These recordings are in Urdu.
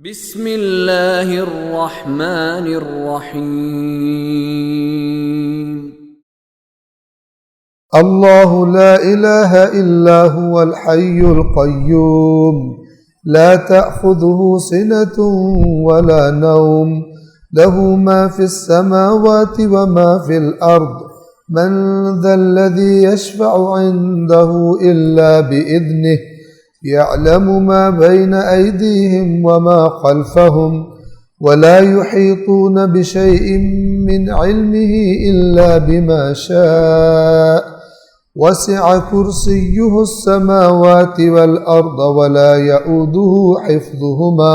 بسم اللہ الرحمن الرحیم اللہ لا الہ الا هو الحی القیوم لا تأخذه سنة ولا نوم له ما في السماوات وما في الأرض من ذا الذي يشفع عنده إلا بإذنه يعلم ما بين أيديهم وما خلفهم ولا يحيطون بشيء من علمه إلا بما شاء وسع كرسيه السماوات والأرض ولا يؤوده حفظهما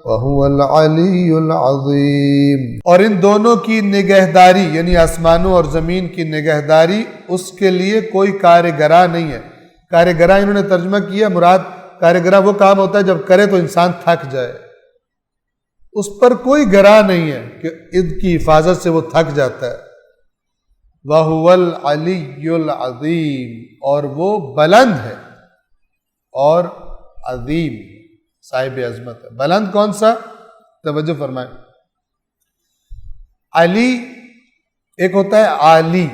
وهو العلی العظیم۔ اور ان دونوں کی نگہداری یعنی آسمانوں اور زمین کی نگہداری اس کے لیے کوئی کارگراں نہیں ہے۔ کارگراں انہوں نے ترجمہ کیا، مراد کارگراں وہ کام ہوتا ہے جب کرے تو انسان تھک جائے، اس پر کوئی گراں نہیں ہے کہ ان کی حفاظت سے وہ تھک جاتا ہے۔ وَهُوَ الْعَلِيُّ الْعَظِيمُ، اور وہ بلند ہے اور عظیم، صاحب عظمت ہے۔ بلند کون سا؟ توجہ فرمائیں، علی ایک ہوتا ہے عالی،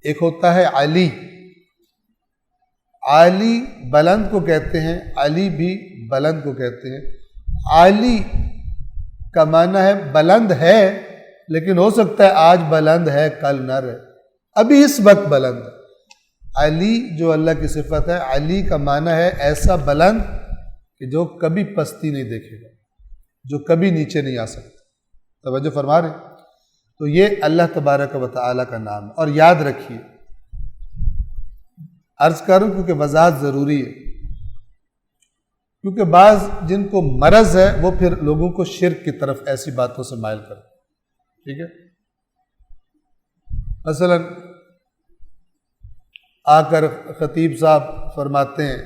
ایک ہوتا ہے علی۔ عالی بلند کو کہتے ہیں، علی بھی بلند کو کہتے ہیں۔ عالی کا معنی ہے بلند ہے، لیکن ہو سکتا ہے آج بلند ہے کل نہ رہے، ابھی اس وقت بلند ہے۔ علی جو اللہ کی صفت ہے، علی کا معنی ہے ایسا بلند کہ جو کبھی پستی نہیں دیکھے گا، جو کبھی نیچے نہیں آ سکتا۔ توجہ فرما رہے ہیں؟ تو یہ اللہ تبارک و تعالیٰ کا نام ہے۔ اور یاد رکھیے، عرض کروں کیونکہ وضاحت ضروری ہے، کیونکہ بعض جن کو مرض ہے وہ پھر لوگوں کو شرک کی طرف ایسی باتوں سے مائل کرتے ہیں، ٹھیک ہے؟ مثلا آ کر خطیب صاحب فرماتے ہیں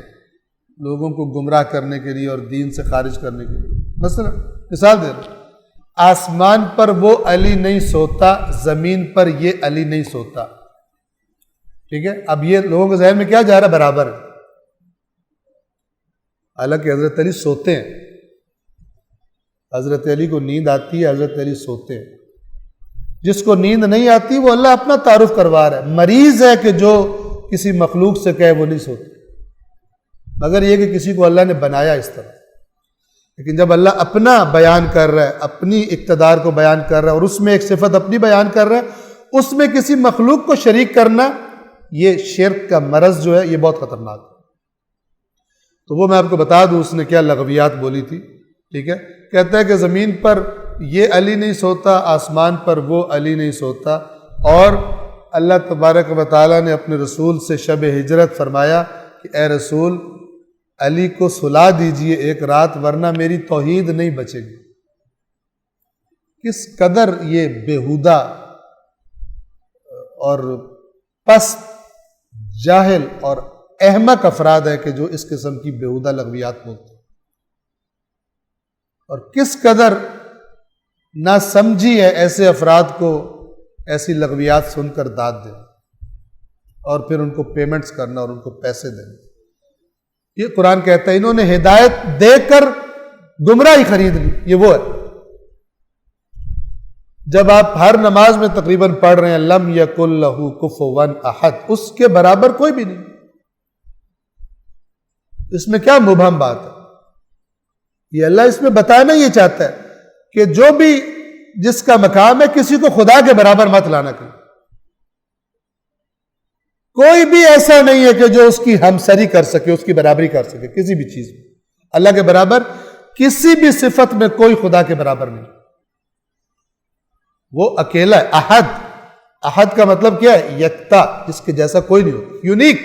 لوگوں کو گمراہ کرنے کے لیے اور دین سے خارج کرنے کے لیے، مثلا مثال دے رہے ہیں، آسمان پر وہ علی نہیں سوتا، زمین پر یہ علی نہیں سوتا، ٹھیک ہے؟ اب یہ لوگوں کے ذہن میں کیا جا رہا ہے؟ برابر ہے، حالانکہ حضرت علی سوتے ہیں، حضرت علی کو نیند آتی ہے، حضرت علی سوتے ہیں۔ جس کو نیند نہیں آتی وہ اللہ اپنا تعارف کروا رہا ہے، مریض ہے کہ جو کسی مخلوق سے کہے وہ نہیں سوتے، مگر یہ کہ کسی کو اللہ نے بنایا اس طرح۔ لیکن جب اللہ اپنا بیان کر رہا ہے، اپنی اقتدار کو بیان کر رہا ہے اور اس میں ایک صفت اپنی بیان کر رہا ہے، اس میں کسی مخلوق کو شریک کرنا، یہ شرک کا مرض جو ہے یہ بہت خطرناک ہے۔ تو وہ میں آپ کو بتا دوں اس نے کیا لغویات بولی تھی، ٹھیک ہے؟ کہتا ہے کہ زمین پر یہ علی نہیں سوتا، آسمان پر وہ علی نہیں سوتا، اور اللہ تبارک و تعالیٰ نے اپنے رسول سے شب ہجرت فرمایا کہ اے رسول علی کو سلا دیجئے ایک رات، ورنہ میری توحید نہیں بچے گی۔ کس قدر یہ بیہودہ اور پست، جاہل اور احمق افراد ہے کہ جو اس قسم کی بیہودہ لغویات بولتے ہیں، اور کس قدر ناسمجھی ہے ایسے افراد کو ایسی لغویات سن کر داد دینا اور پھر ان کو پیمنٹس کرنا اور ان کو پیسے دینا۔ یہ قرآن کہتا ہے انہوں نے ہدایت دے کر گمراہی خرید لی، یہ وہ ہے۔ جب آپ ہر نماز میں تقریباً پڑھ رہے ہیں لم یکن لہ کفوا احد، اس کے برابر کوئی بھی نہیں، اس میں کیا مبہم بات ہے؟ یہ اللہ اس میں بتانا یہ چاہتا ہے کہ جو بھی جس کا مقام ہے کسی کو خدا کے برابر مت لانا کرے۔ کوئی بھی ایسا نہیں ہے کہ جو اس کی ہمسری کر سکے، اس کی برابری کر سکے کسی بھی چیز میں۔ اللہ کے برابر کسی بھی صفت میں کوئی خدا کے برابر نہیں، وہ اکیلا ہے، احد۔ احد کا مطلب کیا ہے؟ یکتا، جس کے جیسا کوئی نہیں ہو، یونیک،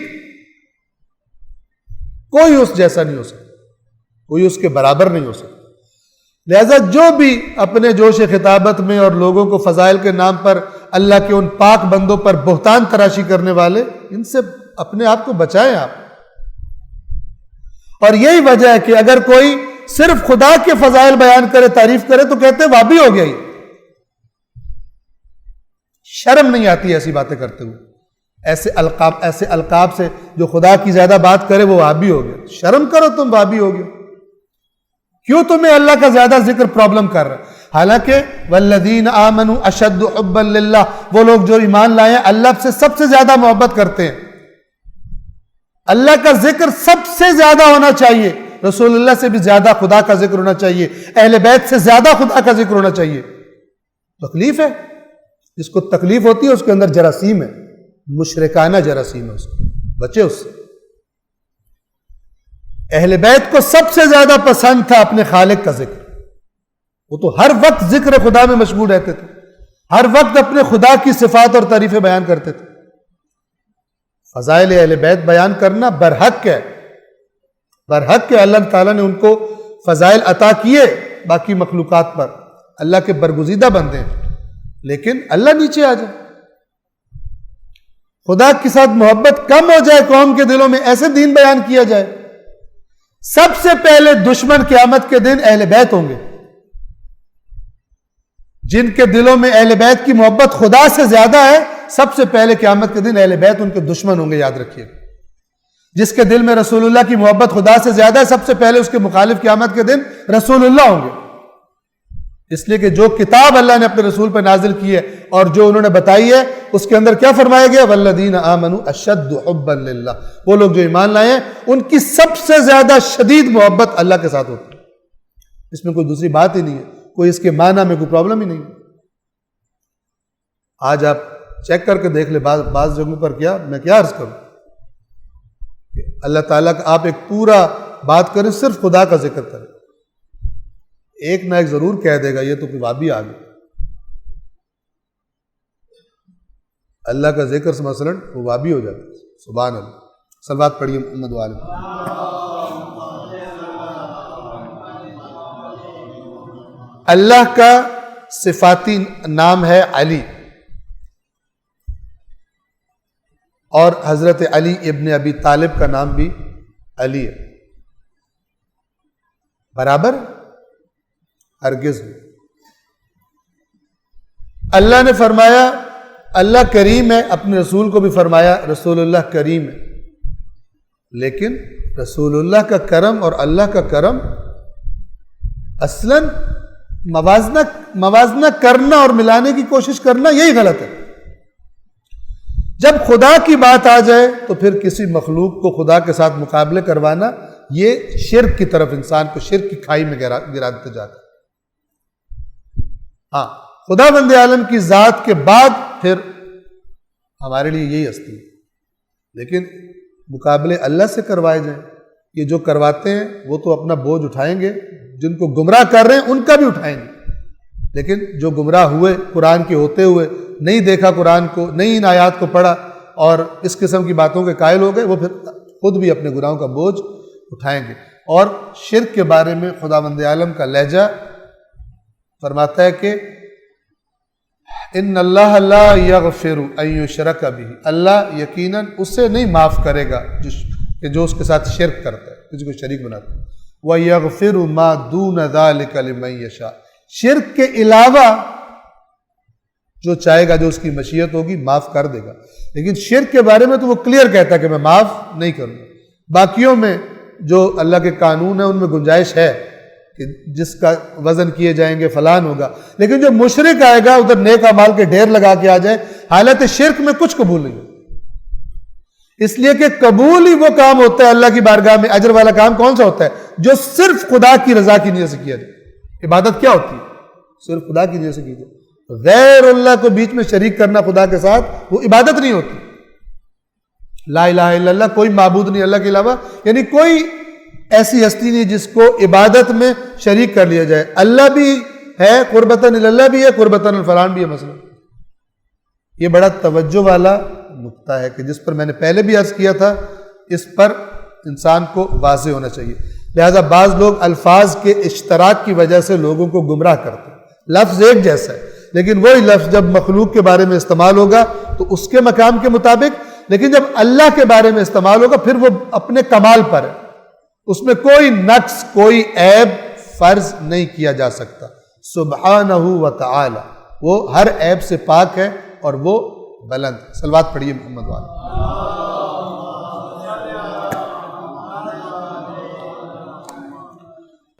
کوئی اس جیسا نہیں ہو سکتا، کوئی اس کے برابر نہیں ہو سکتا۔ لہذا جو بھی اپنے جوش خطابت میں اور لوگوں کو فضائل کے نام پر اللہ کے ان پاک بندوں پر بہتان تراشی کرنے والے، ان سے اپنے آپ کو بچائیں آپ۔ اور یہی وجہ ہے کہ اگر کوئی صرف خدا کے فضائل بیان کرے، تعریف کرے، تو کہتے ہیں وہابی ہو گیا، شرم نہیں آتی ایسی باتیں کرتے ہوئے۔ ایسے القاب سے جو خدا کی زیادہ بات کرے وہ وہابی ہو گیا۔ شرم کرو، تم وہابی ہو گئے۔ کیوں تمہیں اللہ کا زیادہ ذکر پرابلم کر رہا ہے؟ حالانکہ والذین آمنوا اشد حبا للہ، وہ لوگ جو ایمان لائے ہیں اللہ سے سب سے زیادہ محبت کرتے ہیں، اللہ کا ذکر سب سے زیادہ ہونا چاہیے، رسول اللہ سے بھی زیادہ خدا کا ذکر ہونا چاہیے، اہل بیت سے زیادہ خدا کا ذکر ہونا چاہیے۔ تکلیف ہے، جس کو تکلیف ہوتی ہے اس کے اندر جراثیم ہے، مشرکانہ جراثیم ہے، اس کو بچے اس سے۔ اہل بیت کو سب سے زیادہ پسند تھا اپنے خالق کا ذکر، وہ تو ہر وقت ذکر خدا میں مشغول رہتے تھے، ہر وقت اپنے خدا کی صفات اور تعریفیں بیان کرتے تھے۔ فضائل اہل بیت بیان کرنا برحق ہے، برحق ہے، اللہ تعالیٰ نے ان کو فضائل عطا کیے باقی مخلوقات پر، اللہ کے برگزیدہ بندے ہیں، لیکن اللہ نیچے آ جائے، خدا کے ساتھ محبت کم ہو جائے قوم کے دلوں میں، ایسے دین بیان کیا جائے۔ سب سے پہلے دشمن قیامت کے دن اہل بیت ہوں گے، جن کے دلوں میں اہل بیت کی محبت خدا سے زیادہ ہے، سب سے پہلے قیامت کے دن اہل بیت ان کے دشمن ہوں گے، یاد رکھیے۔ جس کے دل میں رسول اللہ کی محبت خدا سے زیادہ ہے، سب سے پہلے اس کے مخالف قیامت کے دن رسول اللہ ہوں گے، اس لیے کہ جو کتاب اللہ نے اپنے رسول پر نازل کی ہے اور جو انہوں نے بتائی ہے، اس کے اندر کیا فرمایا گیا؟ والذین آمنوا اشد حبا للہ، وہ لوگ جو ایمان لائے ہیں ان کی سب سے زیادہ شدید محبت اللہ کے ساتھ ہوتی ہے، اس میں کوئی دوسری بات ہی نہیں ہے، کوئی اس کے معنی میں کوئی پرابلم ہی نہیں ہے۔ آج آپ چیک کر کے دیکھ لیں بعض جگہوں پر، کیا میں کیا عرض کروں کہ اللہ تعالیٰ کا آپ ایک پورا بات کریں، صرف خدا کا ذکر کریں، ایک نہ ایک ضرور کہہ دے گا یہ تو کوئی وابی آ گیا، اللہ کا ذکر سے مثلا وہ وابی ہو جاتا ہے۔ سبحان اللہ، صلوات پڑھیے محمد والے۔ اللہ کا صفاتی نام ہے علی، اور حضرت علی ابن ابی طالب کا نام بھی علی ہے، برابر؟ ہرگز نہیں۔ اللہ نے فرمایا اللہ کریم ہے، اپنے رسول کو بھی فرمایا رسول اللہ کریم ہے، لیکن رسول اللہ کا کرم اور اللہ کا کرم اصلاً موازنہ کرنا اور ملانے کی کوشش کرنا یہی غلط ہے۔ جب خدا کی بات آ جائے تو پھر کسی مخلوق کو خدا کے ساتھ مقابلے کروانا یہ شرک کی طرف انسان کو شرک کی کھائی میں گرا دیتے جاتا ہے۔ ہاں، خدا بند عالم کی ذات کے بعد پھر ہمارے لیے یہی ہستی ہے، لیکن مقابلے اللہ سے کروائے جائیں، یہ جو کرواتے ہیں وہ تو اپنا بوجھ اٹھائیں گے، جن کو گمراہ کر رہے ہیں ان کا بھی اٹھائیں گے، لیکن جو گمراہ ہوئے قرآن کے ہوتے ہوئے، نہیں دیکھا قرآن کو، نہیں ان آیات کو پڑھا اور اس قسم کی باتوں کے قائل ہو گئے، وہ پھر خود بھی اپنے گناہوں کا بوجھ اٹھائیں گے۔ اور شرک کے بارے میں خدا بند عالم کا لہجہ فرماتا ہے کہ ان اللہ لا یغفر ان یشرک بہ، اللہ یقیناً اسے نہیں معاف کرے گا جو اس کے ساتھ شرک کرتا ہے، کسی کو شریک بناتا ہے، وَيَغْفِرُ مَا دُونَ ذَلِكَ لِمَن يَشَاءُ، شرک کے علاوہ جو چاہے گا، جو اس کی مشیت ہوگی معاف کر دے گا، لیکن شرک کے بارے میں تو وہ کلیئر کہتا ہے کہ میں معاف نہیں کروں گا۔ باقیوں میں جو اللہ کے قانون ہیں ان میں گنجائش ہے کہ جس کا وزن کیے جائیں گے فلان ہوگا، لیکن جو مشرک آئے گا ادھر نیک اعمال کے ڈھیر لگا کے آ جائے، حالت شرک میں کچھ قبول نہیں ہوگا، اس لیے کہ قبول ہی وہ کام ہوتا ہے اللہ کی بارگاہ میں، اجر والا کام کون سا ہوتا ہے؟ جو صرف خدا کی رضا کی نیت سے کیا جائے۔ عبادت کیا ہوتی ہے؟ صرف خدا کی نیت سے کی جائے، غیر اللہ کو بیچ میں شریک کرنا خدا کے ساتھ وہ عبادت نہیں ہوتی۔ لا الہ الا اللہ، کوئی معبود نہیں اللہ کے علاوہ، یعنی کوئی ایسی ہستی نہیں جس کو عبادت میں شریک کر لیا جائے، اللہ بھی ہے قربتاً اللہ بھی ہے، قربتاً الفلان بھی ہے مثلا۔ یہ بڑا توجہ والا نقطہ ہے کہ جس پر میں نے پہلے بھی عرض کیا تھا، اس پر انسان کو واضح ہونا چاہیے۔ لہذا بعض لوگ الفاظ کے اشتراک کی وجہ سے لوگوں کو گمراہ کرتے ہیں، لفظ ایک جیسا ہے لیکن وہی لفظ جب مخلوق کے بارے میں استعمال ہوگا تو اس کے مقام کے مطابق، لیکن جب اللہ کے بارے میں استعمال ہوگا پھر وہ اپنے کمال پر ہے، اس میں کوئی نقص کوئی عیب فرض نہیں کیا جا سکتا۔ سبحانہ و تعالی، وہ ہر عیب سے پاک ہے اور وہ بلند۔ صلوات پڑھیے محمد والے۔